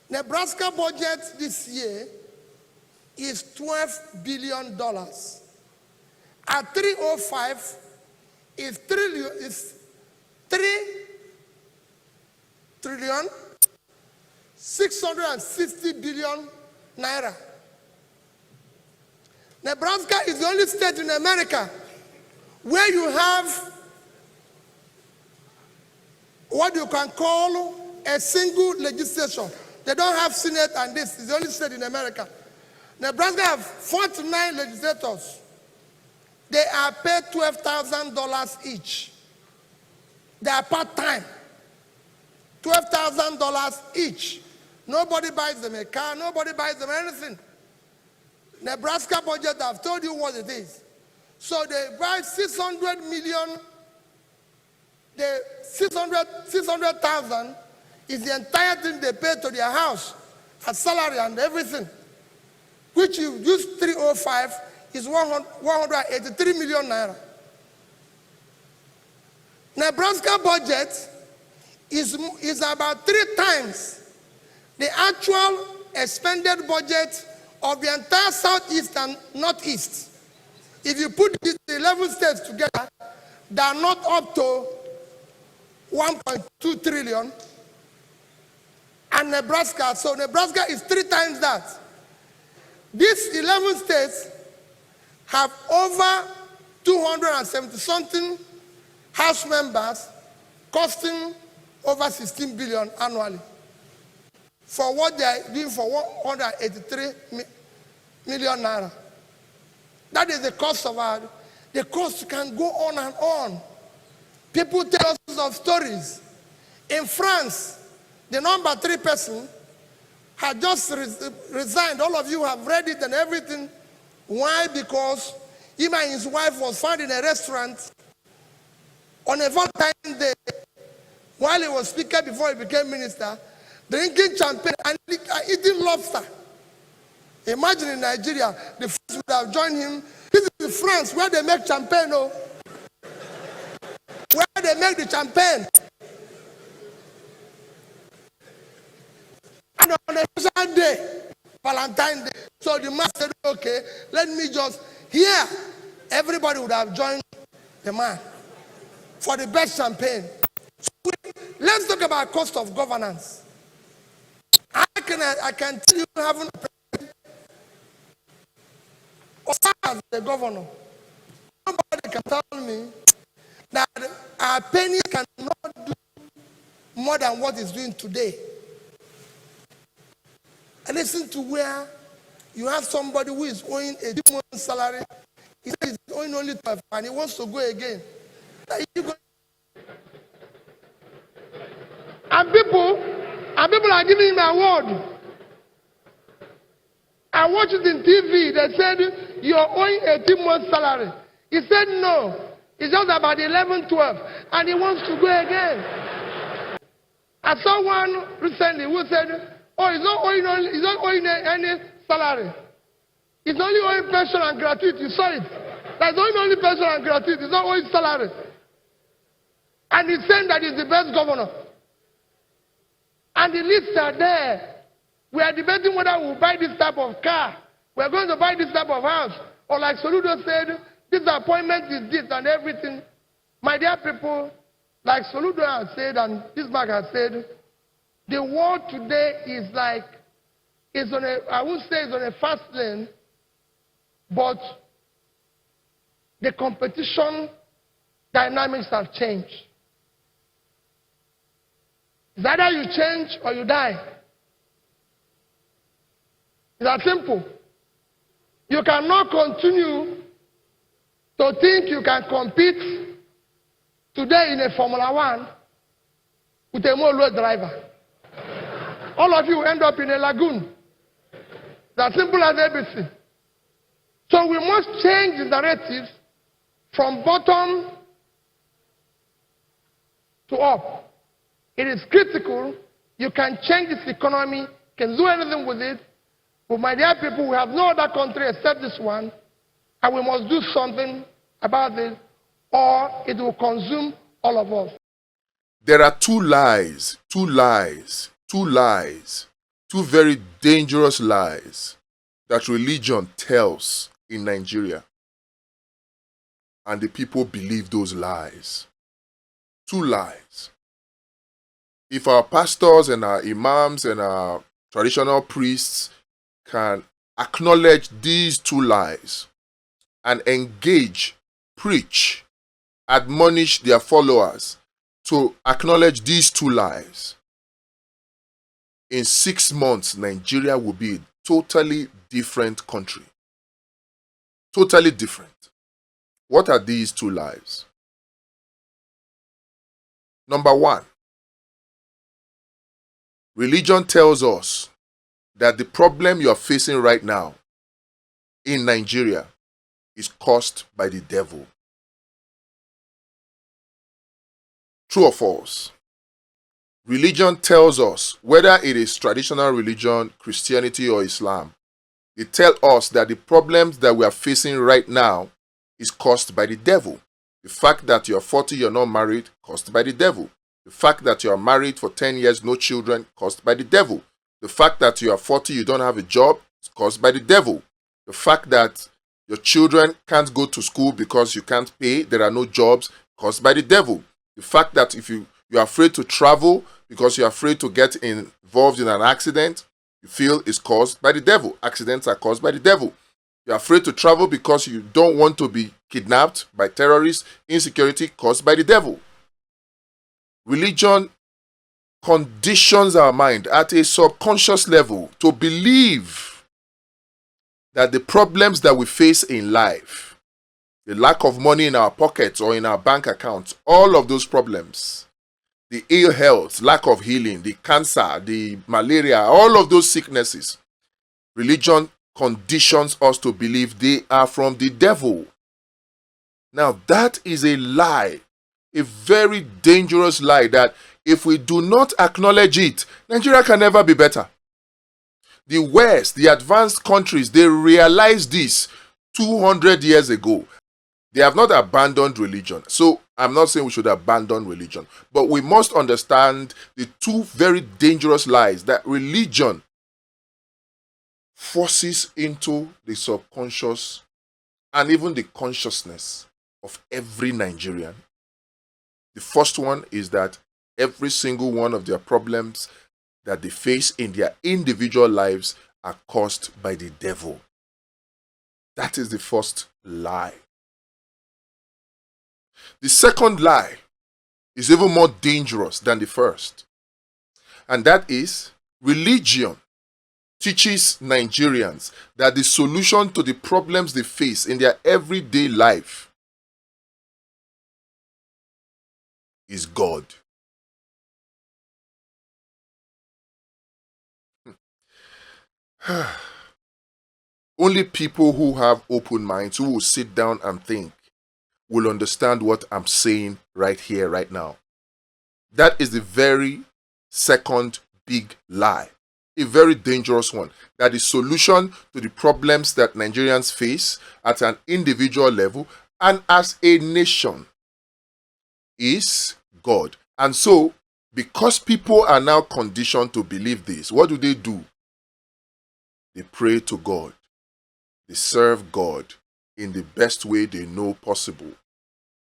Nebraska budget this year is $12 billion. At 305 is 3,660 billion naira. Nebraska is the only state in America where you have what you can call a single legislature. They don't have Senate, and this is the only state in America. Nebraska have 49 legislators. They are paid $12,000 each. They are part-time. $12,000 each. Nobody buys them a car. Nobody buys them anything. Nebraska budget, I've told you what it is. So they buy 600 million. The 600,000 is the entire thing they pay to their house, as salary and everything, which you use 305 is 183 million naira. Nebraska budget is about 3 times the actual expended budget of the entire Southeast and Northeast. If you put the 11 states together, they are not up to 1.2 trillion. And Nebraska, so Nebraska is 3 times that. These 11 states have over 270-something House members, costing over 16 billion annually for what they are doing for 183 million naira. That is the cost of our, the cost can go on and on. People tell us of stories. In France, the number 3 person had just resigned. All of you have read it and everything. Why? Because him and his wife was found in a restaurant on a Valentine's Day while he was speaker before he became minister, drinking champagne and eating lobster. Imagine in Nigeria, the French would have joined him. This is France where they make champagne, oh. Where they make the champagne. And on a special day, Valentine's Day, so the man said, okay, let me just, here, everybody would have joined the man for the best champagne. So let's talk about cost of governance. I can tell you, having a president or as the governor, nobody can tell me that our penny cannot do more than what it's doing today. And listen to where you have somebody who is owing a 2-month salary. He says he's owing only 12 and he wants to go again. And people are giving him an award. I watched it in TV. They said, you're owing a 2-month salary. He said, no. It's just about 11, 12. And he wants to go again. I saw one recently who said, oh, he's not owing any salary. He's only owing pension and gratuity. You saw it. That's only pension and gratuity. He's not owing salary. And he's saying that he's the best governor. And the lists are there. We are debating whether we'll buy this type of car. We're going to buy this type of house. Or like Soludo said, this appointment is this and everything. My dear people, like Soludo has said and Bismarck has said, the world today is like, I would say it's on a fast lane, but the competition dynamics have changed. It's either you change or you die. It's that simple. You cannot continue to think you can compete today in a Formula One with a Molo driver. All of you end up in a lagoon. It's as simple as ABC. So we must change the narrative from bottom to up. It is critical. You can change this economy, can do anything with it. But my dear people, we have no other country except this one, and we must do something about this, or it will consume all of us. There are two very dangerous lies that religion tells in Nigeria. And the people believe those lies. Two lies. If our pastors and our imams and our traditional priests can acknowledge these two lies and engage, preach, admonish their followers to acknowledge these two lies, in 6 months, Nigeria will be a totally different country. Totally different. What are these two lies? Number one, religion tells us that the problem you are facing right now in Nigeria is caused by the devil. True or false? Religion tells us, whether it is traditional religion, Christianity, or Islam, they tell us that the problems that we are facing right now is caused by the devil. The fact that you're 40, you're not married, caused by the devil. The fact that you are married for 10 years, no children, caused by the devil. The fact that you are 40, you don't have a job, is caused by the devil. The fact that your children can't go to school because you can't pay, there are no jobs, caused by the devil. The fact that if you're afraid to travel because you're afraid to get involved in an accident, you feel is caused by the devil. Accidents are caused by the devil. You're afraid to travel because you don't want to be kidnapped by terrorists, insecurity caused by the devil. Religion conditions our mind at a subconscious level to believe that the problems that we face in life, the lack of money in our pockets or in our bank accounts, all of those problems, the ill health, lack of healing, the cancer, the malaria, all of those sicknesses, religion conditions us to believe they are from the devil. Now that is a lie, a very dangerous lie that if we do not acknowledge it, Nigeria can never be better. The West, the advanced countries, they realized this 200 years ago. They have not abandoned religion. So I'm not saying we should abandon religion, but we must understand the two very dangerous lies that religion forces into the subconscious and even the consciousness of every Nigerian. The first one is that every single one of their problems that they face in their individual lives are caused by the devil. That is the first lie. The second lie is even more dangerous than the first. And that is, religion teaches Nigerians that the solution to the problems they face in their everyday life is God. Only people who have open minds, who will sit down and think, will understand what I'm saying right here, right now. That is the very second big lie, a very dangerous one, that the solution to the problems that Nigerians face at an individual level and as a nation is God. And so, because people are now conditioned to believe this, what do? They pray to God. They serve God in the best way they know possible,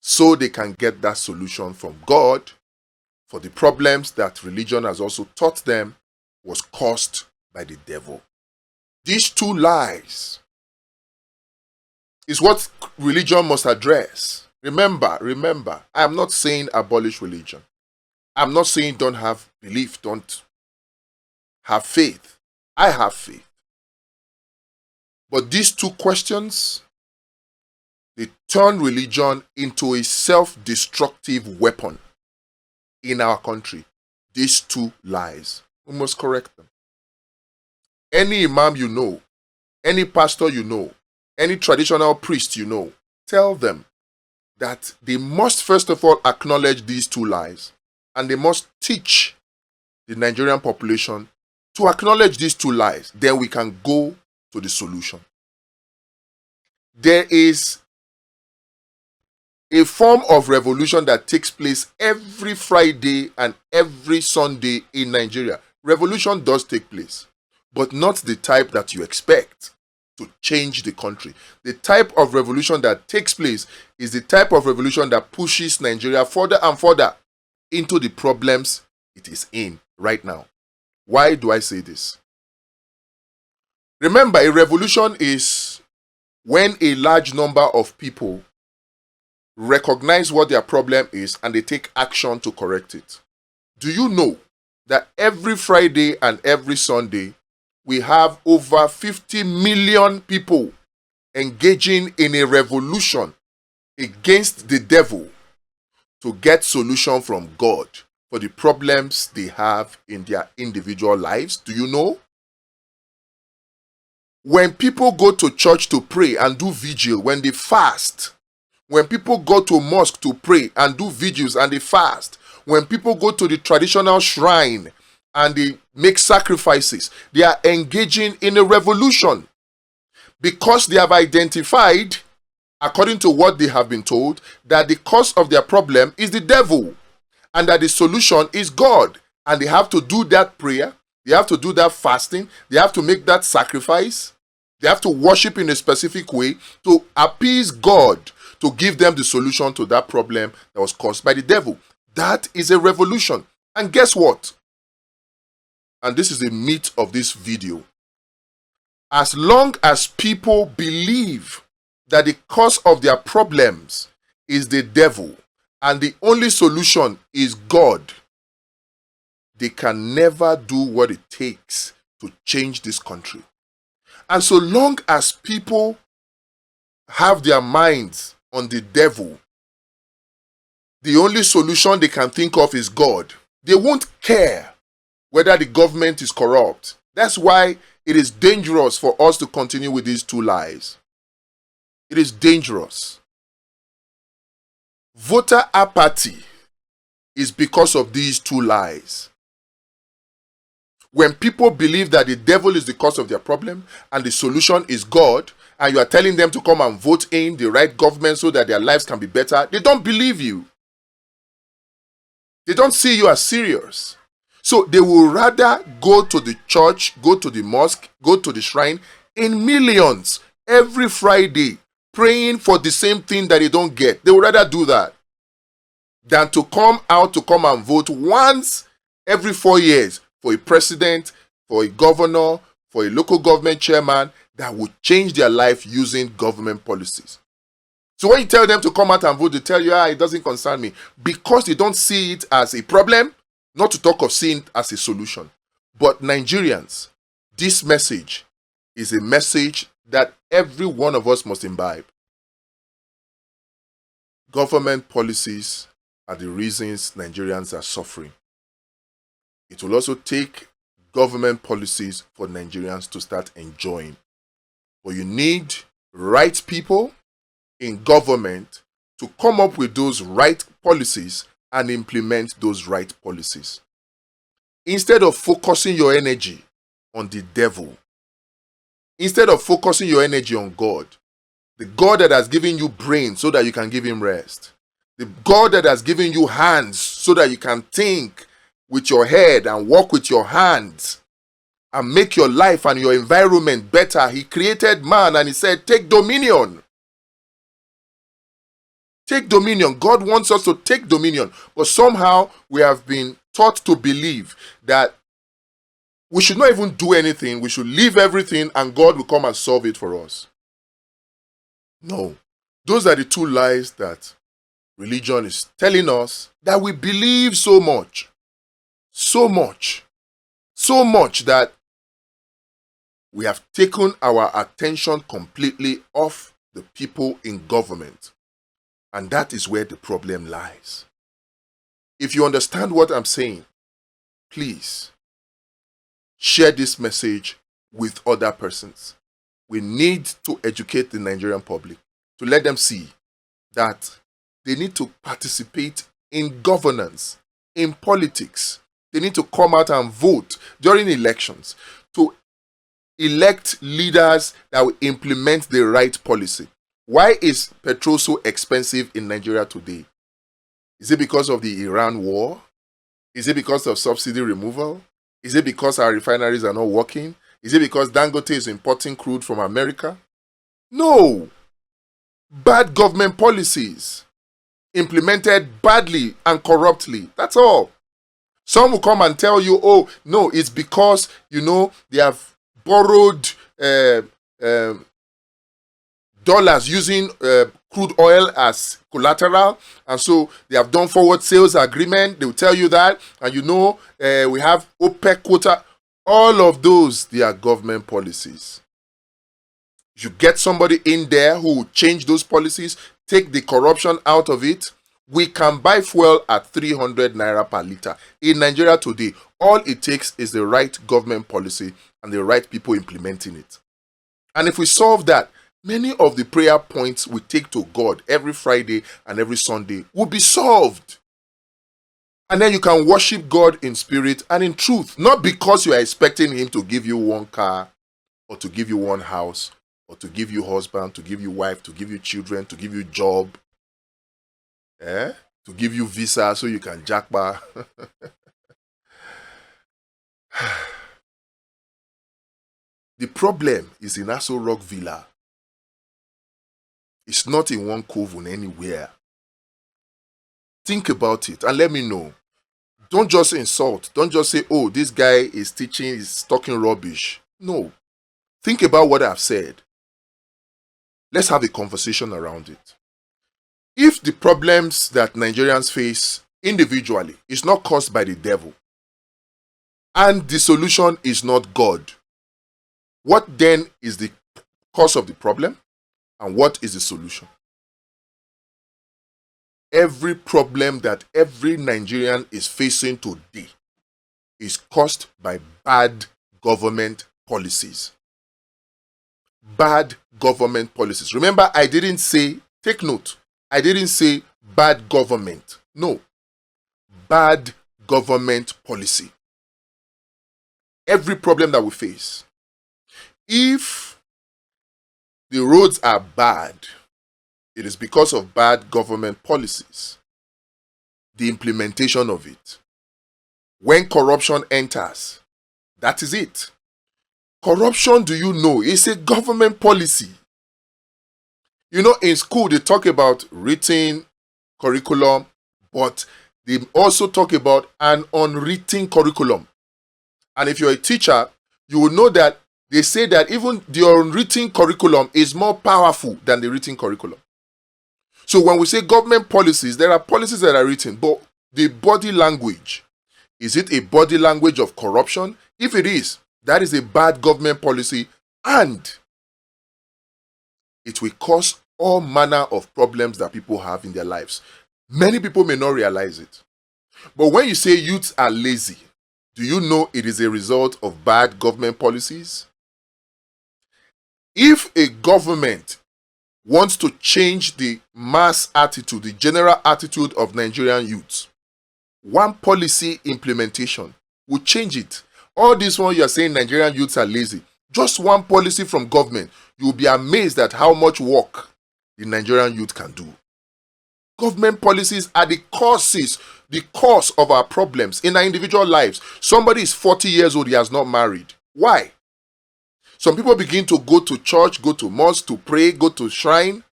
so they can get that solution from God for the problems that religion has also taught them was caused by the devil. These two lies is what religion must address. Remember, I am not saying abolish religion. I'm not saying don't have belief, don't have faith. I have faith. But these two questions, they turn religion into a self-destructive weapon in our country. These two lies. We must correct them. Any imam you know, any pastor you know, any traditional priest you know, tell them that they must first of all acknowledge these two lies, and they must teach the Nigerian population to acknowledge these two lies. Then we can go to the solution. There is a form of revolution that takes place every Friday and every Sunday in Nigeria. Revolution does take place, but not the type that you expect to change the country. The type of revolution that takes place is the type of revolution that pushes Nigeria further and further into the problems it is in right now. Why do I say this? Remember, a revolution is when a large number of people recognize what their problem is and they take action to correct it. Do you know that every Friday and every Sunday we have over 50 million people engaging in a revolution against the devil to get solution from God for the problems they have in their individual lives? Do you know? When people go to church to pray and do vigil, when they fast, when people go to mosque to pray and do vigils and they fast, when people go to the traditional shrine and they make sacrifices, they are engaging in a revolution because they have identified, according to what they have been told, that the cause of their problem is the devil and that the solution is God. And they have to do that prayer, they have to do that fasting, they have to make that sacrifice, they have to worship in a specific way to appease God to give them the solution to that problem that was caused by the devil. That is a revolution. And guess what? And this is the meat of this video. As long as people believe that the cause of their problems is the devil and the only solution is God, they can never do what it takes to change this country. And so long as people have their minds on the devil, the only solution they can think of is God. They won't care whether the government is corrupt. That's why it is dangerous for us to continue with these two lies. It is dangerous. Voter apathy is because of these two lies. When people believe that the devil is the cause of their problem and the solution is God, and you are telling them to come and vote in the right government so that their lives can be better, they don't believe you. They don't see you as serious. So they will rather go to the church, go to the mosque, go to the shrine in millions every Friday, praying for the same thing that they don't get. They would rather do that than to come out to come and vote once every 4 years for a president, for a governor, for a local government chairman that would change their life using government policies. So when you tell them to come out and vote, they tell you, it doesn't concern me, because they don't see it as a problem, not to talk of seeing it as a solution. But Nigerians, this message is a message that every one of us must imbibe. Government policies are the reasons Nigerians are suffering. It will also take government policies for Nigerians to start enjoying. But you need right people in government to come up with those right policies and implement those right policies. Instead of focusing your energy on the devil, instead of focusing your energy on God, the God that has given you brain so that you can give him rest, the God that has given you hands so that you can think with your head and walk with your hands and make your life and your environment better. He created man and he said, take dominion. Take dominion. God wants us to take dominion. But somehow we have been taught to believe that we should not even do anything. We should leave everything and God will come and solve it for us. No. Those are the two lies that religion is telling us, that we believe so much. So much. So much that we have taken our attention completely off the people in government. And that is where the problem lies. If you understand what I'm saying, please share this message with other persons. We need to educate the Nigerian public to let them see that they need to participate in governance, in politics. They need to come out and vote during elections to elect leaders that will implement the right policy. Why is petrol so expensive in Nigeria today? Is it because of the Iran war? Is it because of subsidy removal? Is it because our refineries are not working? Is it because Dangote is importing crude from America? No. Bad government policies implemented badly and corruptly. That's all. Some will come and tell you, oh, no, it's because, they have borrowed dollars using crude oil as collateral, and so they have done forward sales agreement. They will tell you that, and we have OPEC quota. All of those, they are government policies. You get somebody in there who will change those policies, take the corruption out of it. We can buy fuel at 300 naira per litre. In Nigeria today, all it takes is the right government policy and the right people implementing it. And if we solve that, many of the prayer points we take to God every Friday and every Sunday will be solved. And then you can worship God in spirit and in truth, not because you are expecting Him to give you one car, or to give you one house, or to give you husband, to give you wife, to give you children, to give you job, to give you visa so you can jackpot. The problem is in Aso Rock Villa. It's not in one coven anywhere. Think about it and let me know. Don't just insult. Don't just say, oh, this guy is teaching, is talking rubbish. No. Think about what I've said. Let's have a conversation around it. If the problems that Nigerians face individually is not caused by the devil, and the solution is not God, what then is the cause of the problem? And what is the solution? Every problem that every Nigerian is facing today is caused by bad government policies. Bad government policies. Remember, I didn't say, take note, I didn't say bad government. No. Bad government policy. Every problem that we face. If the roads are bad, it is because of bad government policies. The implementation of it. When corruption enters, that is it. Corruption, do you know, is a government policy. In school they talk about written curriculum, but they also talk about an unwritten curriculum. And if you're a teacher, you will know that they say that even the unwritten curriculum is more powerful than the written curriculum. So when we say government policies, there are policies that are written, but the body language, is it a body language of corruption? If it is, that is a bad government policy, and it will cause all manner of problems that people have in their lives. Many people may not realize it. But when you say youths are lazy, do you know it is a result of bad government policies? If a government wants to change the mass attitude, the general attitude of Nigerian youths, one policy implementation will change it. All this one you are saying Nigerian youths are lazy. Just one policy from government, you will be amazed at how much work the Nigerian youth can do. Government policies are the cause of our problems in our individual lives. Somebody is 40 years old, he has not married. Why? Some people begin to go to church, go to mosque, to pray, go to shrine.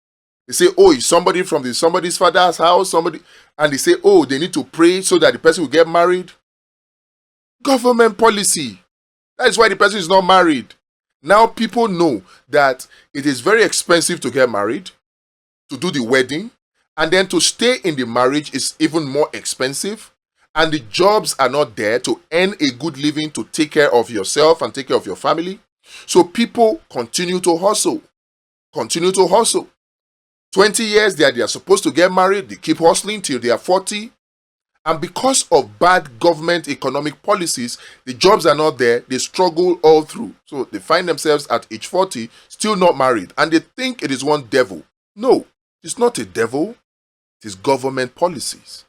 They say, oh, is somebody from somebody's father's house, and they say, oh, they need to pray so that the person will get married. Government policy. That is why the person is not married. Now people know that it is very expensive to get married, to do the wedding, and then to stay in the marriage is even more expensive, and the jobs are not there to earn a good living to take care of yourself and take care of your family. So people continue to hustle. 20 years they are supposed to get married, they keep hustling till they are 40. And because of bad government economic policies, the jobs are not there, they struggle all through. So they find themselves at age 40, still not married, and they think it is one devil. No, it's not a devil, it is government policies.